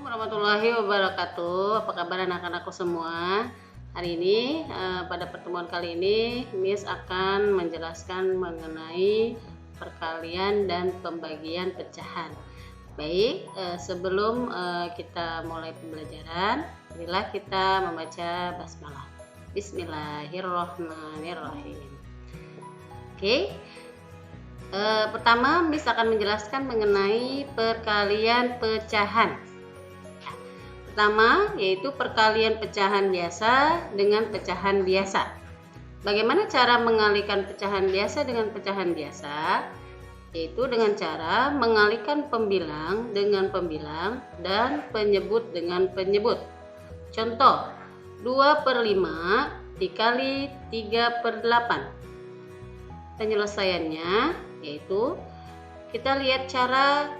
Warahmatullahi wabarakatuh. Apa kabar anak-anakku semua? Hari ini pada pertemuan kali ini Miss akan menjelaskan mengenai perkalian dan pembagian pecahan. Baik, sebelum kita mulai pembelajaran, marilah kita membaca basmalah. Bismillahirrahmanirrahim. Oke. Pertama, Miss akan menjelaskan mengenai perkalian pecahan. Pertama, yaitu perkalian pecahan biasa dengan pecahan biasa. Bagaimana cara mengalihkan pecahan biasa dengan pecahan biasa? Yaitu dengan cara mengalihkan pembilang dengan pembilang dan penyebut dengan penyebut. Contoh, 2/5 dikali 3/8. Penyelesaiannya yaitu kita lihat cara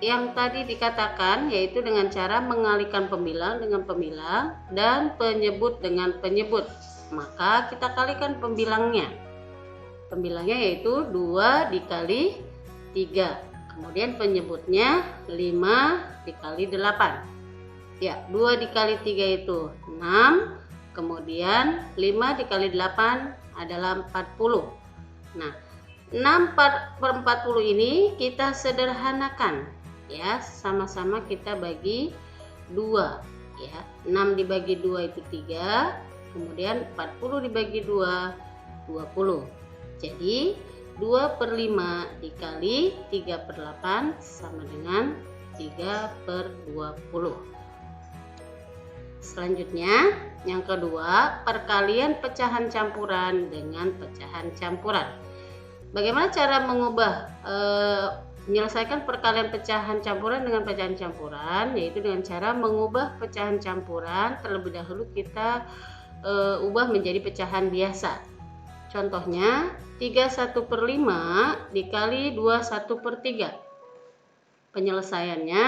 yang tadi dikatakan, yaitu dengan cara mengalihkan pembilang dengan pembilang dan penyebut dengan penyebut. Maka kita kalikan pembilangnya. Pembilangnya yaitu 2 dikali 3. Kemudian penyebutnya 5 dikali 8. Ya, 2 dikali 3 itu 6. Kemudian 5 dikali 8 adalah 40. Nah, 6/40 ini kita sederhanakan, ya, sama-sama kita bagi 2, ya. 6 dibagi 2 itu 3, kemudian 40 dibagi 2, 20. Jadi 2/5 dikali 3/8 sama dengan 3/20. Selanjutnya, yang kedua, perkalian pecahan campuran dengan pecahan campuran. Bagaimana cara menyelesaikan perkalian pecahan campuran dengan pecahan campuran? Yaitu dengan cara mengubah pecahan campuran terlebih dahulu kita ubah menjadi pecahan biasa. Contohnya 31/5 dikali 21/3. Penyelesaiannya,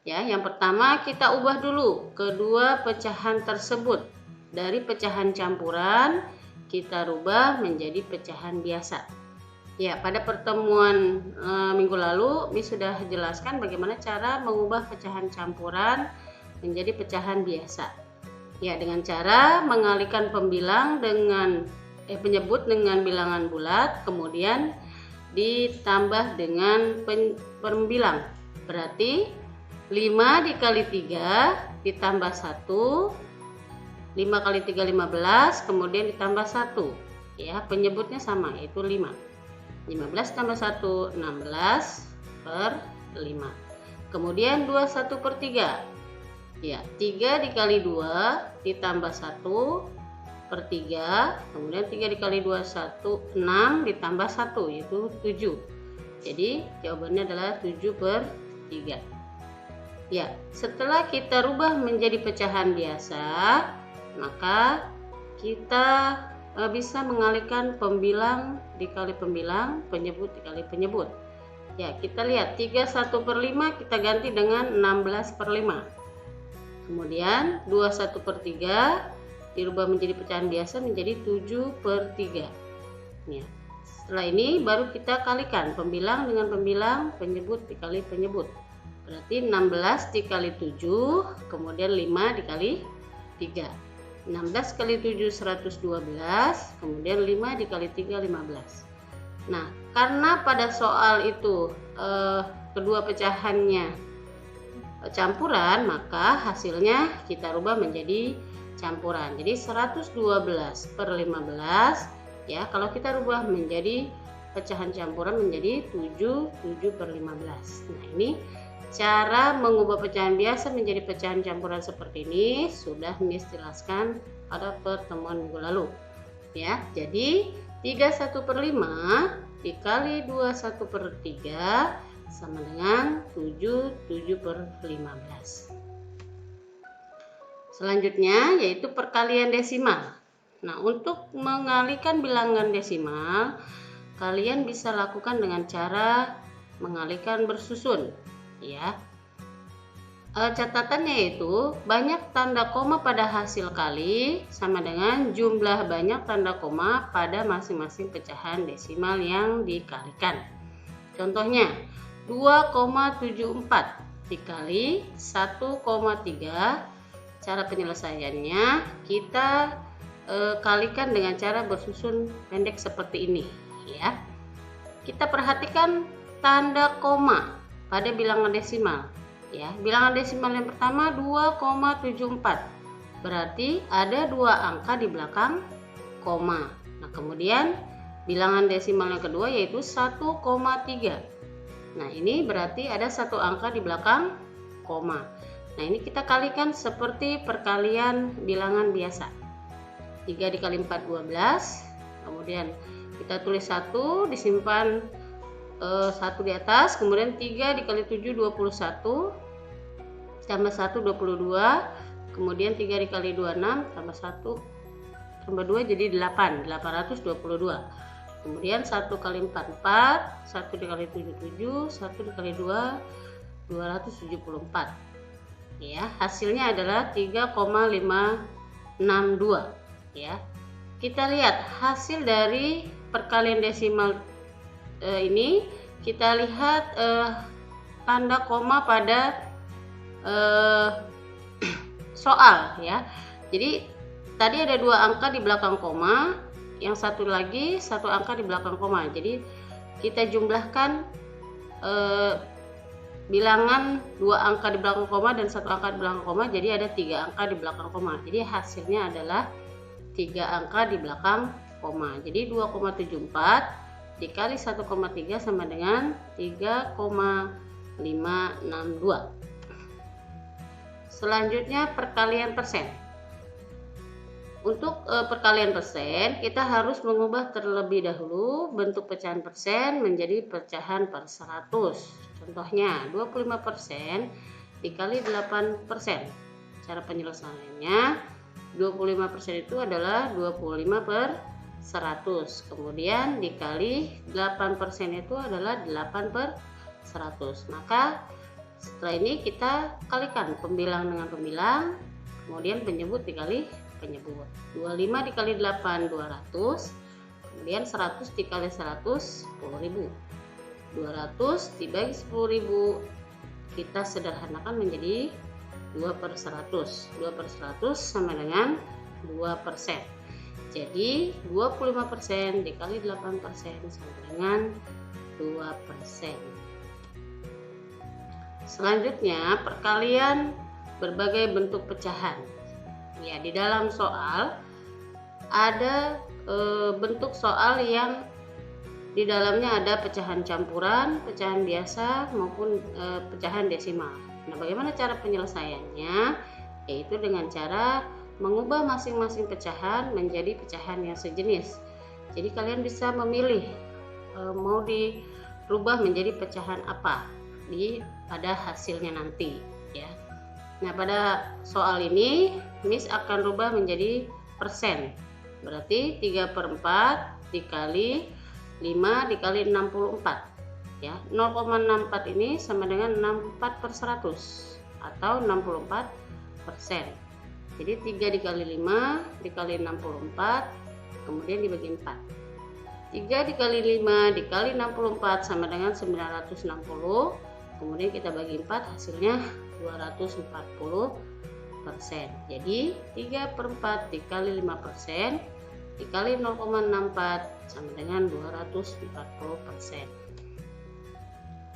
ya, yang pertama kita ubah dulu kedua pecahan tersebut dari pecahan campuran kita rubah menjadi pecahan biasa. Ya, pada pertemuan minggu lalu Miss sudah jelaskan bagaimana cara mengubah pecahan campuran menjadi pecahan biasa. Ya, dengan cara mengalihkan pembilang dengan penyebut dengan bilangan bulat, kemudian ditambah dengan pembilang. Berarti 5 dikali 3 ditambah 1, 5 kali 3 15, kemudian ditambah 1. Ya, penyebutnya sama, yaitu 5. 15 tambah 1, 16/5. Kemudian 21/3. Ya, 3 dikali 2 ditambah 1/3. Kemudian 3 dikali 2, 1, 6 ditambah 1, yaitu 7. Jadi jawabannya adalah 7/3. Ya, setelah kita rubah menjadi pecahan biasa, maka kita bisa mengalihkan pembilang dikali pembilang, penyebut dikali penyebut. Ya, kita lihat 31/5 kita ganti dengan 16/5. Kemudian 21/3 dirubah menjadi pecahan biasa menjadi 7/3. Ya. Setelah ini baru kita kalikan pembilang dengan pembilang, penyebut dikali penyebut. Berarti 16 dikali 7, kemudian 5 dikali 3. 16 kali 7 112, kemudian 5 dikali 3 15. Nah, karena pada soal itu kedua pecahannya campuran, maka hasilnya kita rubah menjadi campuran. Jadi 112/15, ya, kalau kita rubah menjadi pecahan campuran menjadi 7/15. Nah, ini cara mengubah pecahan biasa menjadi pecahan campuran seperti ini sudah Miss jelaskan pada pertemuan minggu lalu. Ya, jadi 31/5 dikali 21/3 sama dengan 7/15. Selanjutnya yaitu perkalian desimal. Nah, untuk mengalihkan bilangan desimal, kalian bisa lakukan dengan cara mengalihkan bersusun. Ya, catatannya yaitu banyak tanda koma pada hasil kali sama dengan jumlah banyak tanda koma pada masing-masing pecahan desimal yang dikalikan. Contohnya 2,74 dikali 1,3. Cara penyelesaiannya kita kalikan dengan cara bersusun pendek seperti ini ya. Kita perhatikan tanda koma pada bilangan desimal ya. Bilangan desimal yang pertama 2,74. Berarti ada 2 angka di belakang koma. Nah, kemudian bilangan desimal yang kedua yaitu 1,3. Nah, ini berarti ada 1 angka di belakang koma. Nah, ini kita kalikan seperti perkalian bilangan biasa. 3 dikali 4 12. Kemudian kita tulis 1, disimpan 1 di atas. Kemudian 3 dikali 7 21. Tambah 1 22. Kemudian 3 dikali 2 6. Tambah 1 tambah 2 jadi 8. 822. Kemudian 1 kali 4 4. 1 dikali 7 7. 1 dikali 2 274. Ya, hasilnya adalah 3,562 ya. Kita lihat hasil dari perkalian desimal ini. Kita lihat tanda koma pada soal ya. Jadi tadi ada 2 angka di belakang koma, yang satu lagi 1 angka di belakang koma. Jadi kita jumlahkan bilangan 2 angka di belakang koma dan 1 angka di belakang koma, jadi ada 3 angka di belakang koma. Jadi hasilnya adalah 3 angka di belakang koma. Jadi 2,74 dikali 1,3 sama dengan 3,562. Selanjutnya perkalian persen. Untuk perkalian persen, kita harus mengubah terlebih dahulu bentuk pecahan persen menjadi pecahan per 100. Contohnya 25% dikali 8%. Cara penyelesaiannya 25% itu adalah 25 per 100. Kemudian dikali 8% itu adalah 8 per 100. Maka setelah ini kita kalikan pembilang dengan pembilang, kemudian penyebut dikali penyebut. 25 dikali 8 200. Kemudian 100 dikali 100 10.000. 200 dibagi 10.000 kita sederhanakan menjadi 2 per 100. 2 per 100 sama dengan 2%. Jadi 25% dikali 8% sama dengan 2%. Selanjutnya perkalian berbagai bentuk pecahan. Ya, di dalam soal ada bentuk soal yang di dalamnya ada pecahan campuran, pecahan biasa maupun pecahan desimal. Nah, bagaimana cara penyelesaiannya? Yaitu dengan cara mengubah masing-masing pecahan menjadi pecahan yang sejenis. Jadi kalian bisa memilih mau dirubah menjadi pecahan apa pada hasilnya nanti ya. Nah, pada soal ini Miss akan rubah menjadi persen. Berarti 3/4 dikali 5 dikali 64 ya. 0,64 ini sama dengan 64 per 100 atau 64%. Jadi 3 dikali 5 dikali 64 kemudian dibagi 4. 3 dikali 5 dikali 64 sama dengan 960. Kemudian kita bagi 4, hasilnya 240%. Jadi 3/4 dikali 5% dikali 0,64 sama dengan 240%.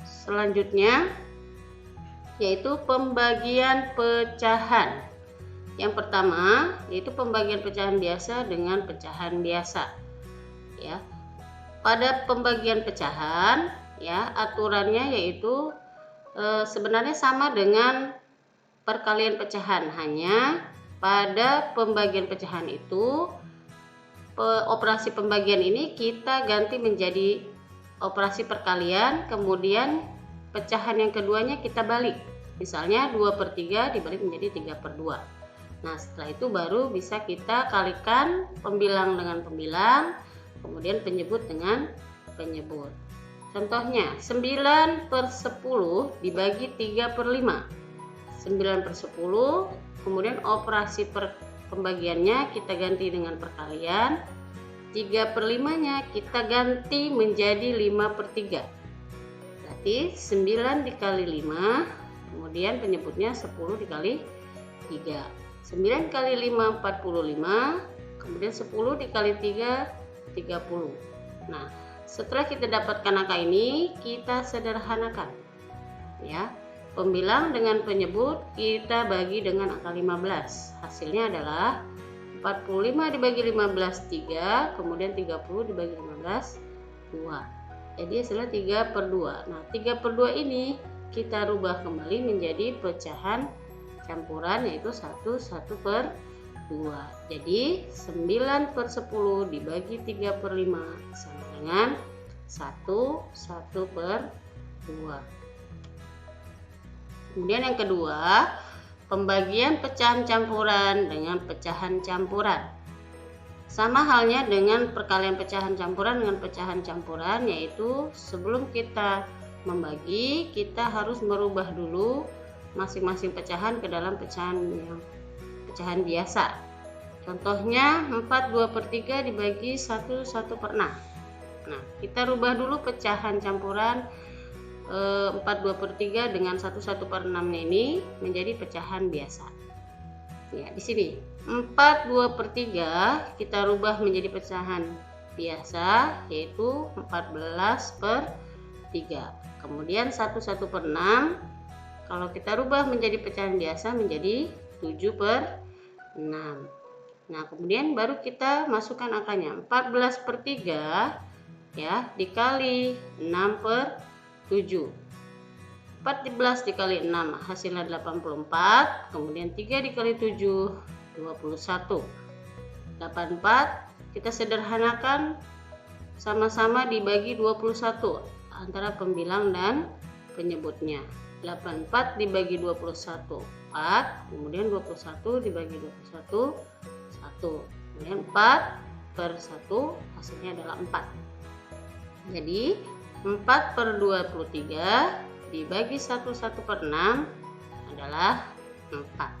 Selanjutnya yaitu pembagian pecahan. Yang pertama yaitu pembagian pecahan biasa dengan pecahan biasa. Ya. Pada pembagian pecahan ya aturannya yaitu sebenarnya sama dengan perkalian pecahan, hanya pada pembagian pecahan itu operasi pembagian ini kita ganti menjadi operasi perkalian, kemudian pecahan yang keduanya kita balik. Misalnya 2/3 dibalik menjadi 3/2. Nah, setelah itu baru bisa kita kalikan pembilang dengan pembilang, kemudian penyebut dengan penyebut. Contohnya 9/10 dibagi 3/5. 9/10, kemudian operasi pembagiannya kita ganti dengan perkalian. 3/5-nya kita ganti menjadi 5/3. Berarti 9 dikali 5 Kemudian penyebutnya 10 dikali 3. 9 kali 5 45. Kemudian 10 dikali 3 30. Nah, setelah kita dapatkan angka ini, kita sederhanakan. Ya. Pembilang dengan penyebut kita bagi dengan angka 15. Hasilnya adalah 45 dibagi 15 3, kemudian 30 dibagi 15 2. Jadi hasilnya 3/2. Nah, 3/2 ini kita rubah kembali menjadi pecahan campuran, yaitu 1/2. Jadi 9/10 dibagi 3/5 sama dengan 1/2. Kemudian yang kedua, pembagian pecahan campuran dengan pecahan campuran. Sama halnya dengan perkalian pecahan campuran dengan pecahan campuran, yaitu sebelum kita membagi, kita harus merubah dulu masing-masing pecahan ke dalam pecahan biasa. Contohnya 4/2/3 dibagi 1/1/6. Nah, kita rubah dulu pecahan campuran 4/2/3 dengan 1/1/6 ini menjadi pecahan biasa. Ya, di sini 4/2/3 kita rubah menjadi pecahan biasa, yaitu 14/3. Kemudian 1/1/6 kalau kita rubah menjadi pecahan biasa menjadi 7/6. Nah, kemudian baru kita masukkan angkanya. 14/3 ya dikali 6/7. 14 dikali 6 hasilnya 84. Kemudian 3 dikali 7 21. 84 kita sederhanakan, sama-sama dibagi 21 antara pembilang dan penyebutnya. 84 dibagi 21 4, kemudian 21 dibagi 21 1. Kemudian 4/1 hasilnya adalah 4. Jadi 4/23 dibagi 1/6 adalah 4.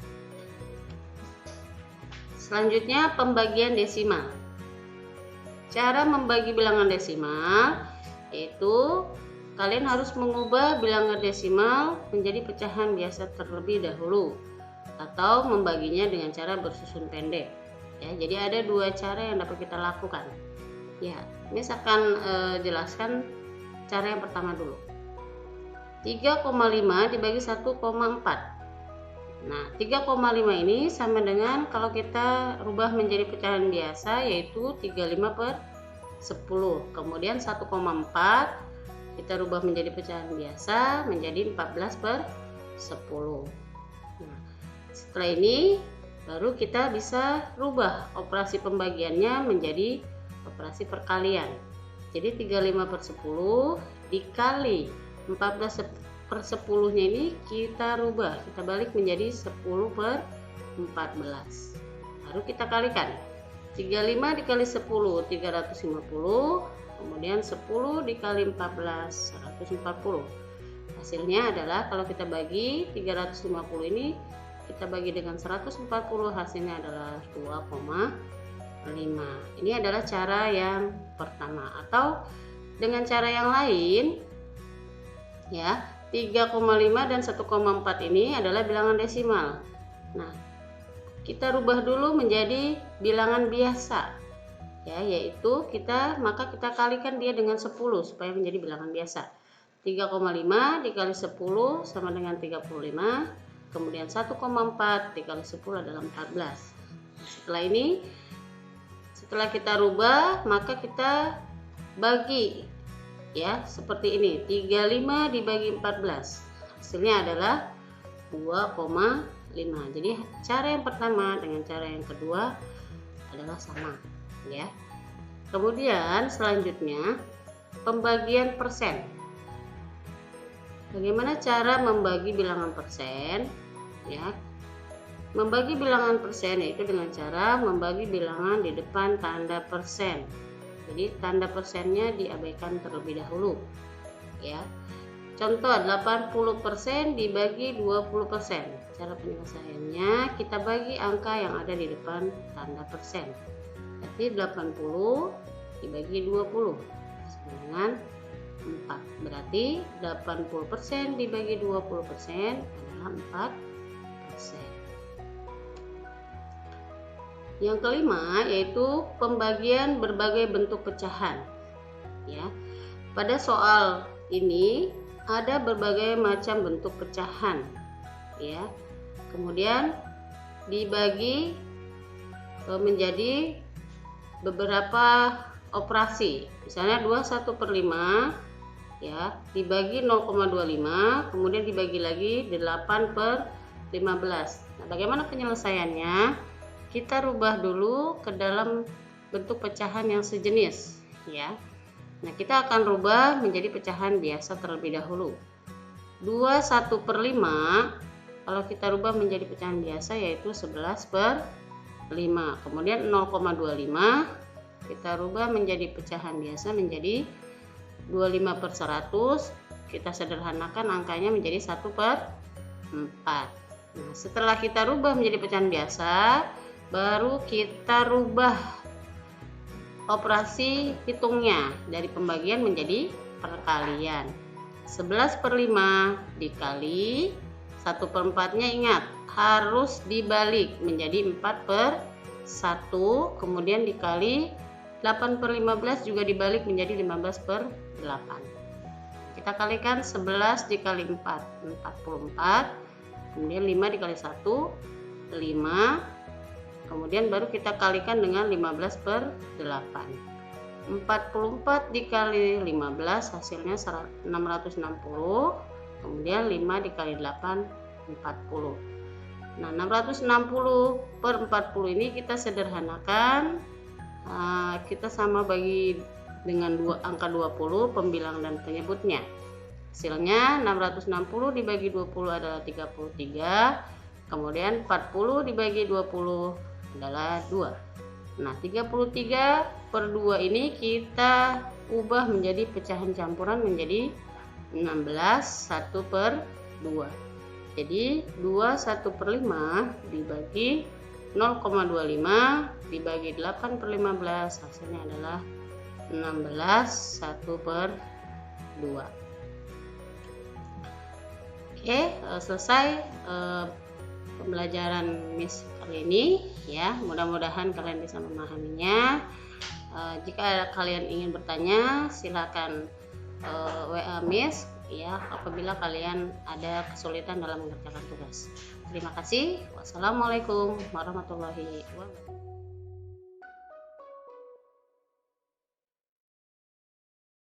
Selanjutnya pembagian desimal. Cara membagi bilangan desimal yaitu kalian harus mengubah bilangan desimal menjadi pecahan biasa terlebih dahulu atau membaginya dengan cara bersusun pendek. Ya, jadi ada dua cara yang dapat kita lakukan. Ya, ini saya akan jelaskan cara yang pertama dulu. 3,5 dibagi 1,4. Nah, 3,5 ini sama dengan kalau kita rubah menjadi pecahan biasa, yaitu 35/10. Kemudian 1,4 kita rubah menjadi pecahan biasa menjadi 14/10. Nah, setelah ini baru kita bisa rubah operasi pembagiannya menjadi operasi perkalian. Jadi 35/10 dikali 14/10-nya ini kita rubah, kita balik menjadi 10/14. Baru kita kalikan. 35 dikali 10 350, kemudian 10 dikali 14 140. Hasilnya adalah kalau kita bagi 350 ini kita bagi dengan 140, hasilnya adalah 2,5. Ini adalah cara yang pertama. Atau dengan cara yang lain ya, 3,5 dan 1,4 ini adalah bilangan desimal. Nah, kita rubah dulu menjadi bilangan biasa ya, yaitu maka kita kalikan dia dengan 10 supaya menjadi bilangan biasa. 3,5 dikali 10 sama dengan 35, kemudian 1,4 dikali 10 adalah 14. Setelah kita rubah, maka kita bagi ya seperti ini. 35 dibagi 14 hasilnya adalah 2,5. Jadi cara yang pertama dengan cara yang kedua adalah sama ya. Kemudian selanjutnya pembagian persen. Bagaimana cara membagi bilangan persen ya? Membagi bilangan persen yaitu dengan cara membagi bilangan di depan tanda persen. Jadi tanda persennya diabaikan terlebih dahulu ya. Contoh 80% dibagi 20%. Cara penyelesaiannya kita bagi angka yang ada di depan tanda persen. Berarti 80 dibagi 20 sama dengan 4. Berarti 80% dibagi 20% adalah 4%. Yang kelima yaitu pembagian berbagai bentuk pecahan. Ya. Pada soal ini ada berbagai macam bentuk pecahan. Ya. Kemudian dibagi menjadi beberapa operasi. Misalnya 21/5 ya, dibagi 0,25, kemudian dibagi lagi 8/15. Nah, bagaimana penyelesaiannya? Kita rubah dulu ke dalam bentuk pecahan yang sejenis ya. Nah, kita akan rubah menjadi pecahan biasa terlebih dahulu. 21/5 kalau kita rubah menjadi pecahan biasa yaitu 11/5. Kemudian 0,25 kita rubah menjadi pecahan biasa menjadi 25/100. Kita sederhanakan angkanya menjadi 1/4. Nah, setelah kita rubah menjadi pecahan biasa, baru kita rubah operasi hitungnya dari pembagian menjadi perkalian. 11/5 dikali 1/4-nya, ingat harus dibalik menjadi 4/1, kemudian dikali 8/15 juga dibalik menjadi 15/8. Kita kalikan 11 dikali 4, 44, kemudian 5 dikali 1, 5, kemudian baru kita kalikan dengan 15/8. 44 dikali 15 hasilnya 660, kemudian 5 dikali 8, 40. Nah, 660/40 ini kita sederhanakan, kita sama bagi dengan angka 20 pembilang dan penyebutnya. Hasilnya 660 dibagi 20 adalah 33, kemudian 40 dibagi 20 adalah 2. Nah, 33/2 ini kita ubah menjadi pecahan campuran menjadi 16 1/2. Jadi 21/5 dibagi 0,25 dibagi 8/15 hasilnya adalah 16 1/2. Oke, selesai pembelajaran Miss kali ini ya. Mudah-mudahan kalian bisa memahaminya. Jika kalian ingin bertanya, silakan WA Miss ya apabila kalian ada kesulitan dalam mengerjakan tugas. Terima kasih. Wassalamualaikum warahmatullahi wabarakatuh.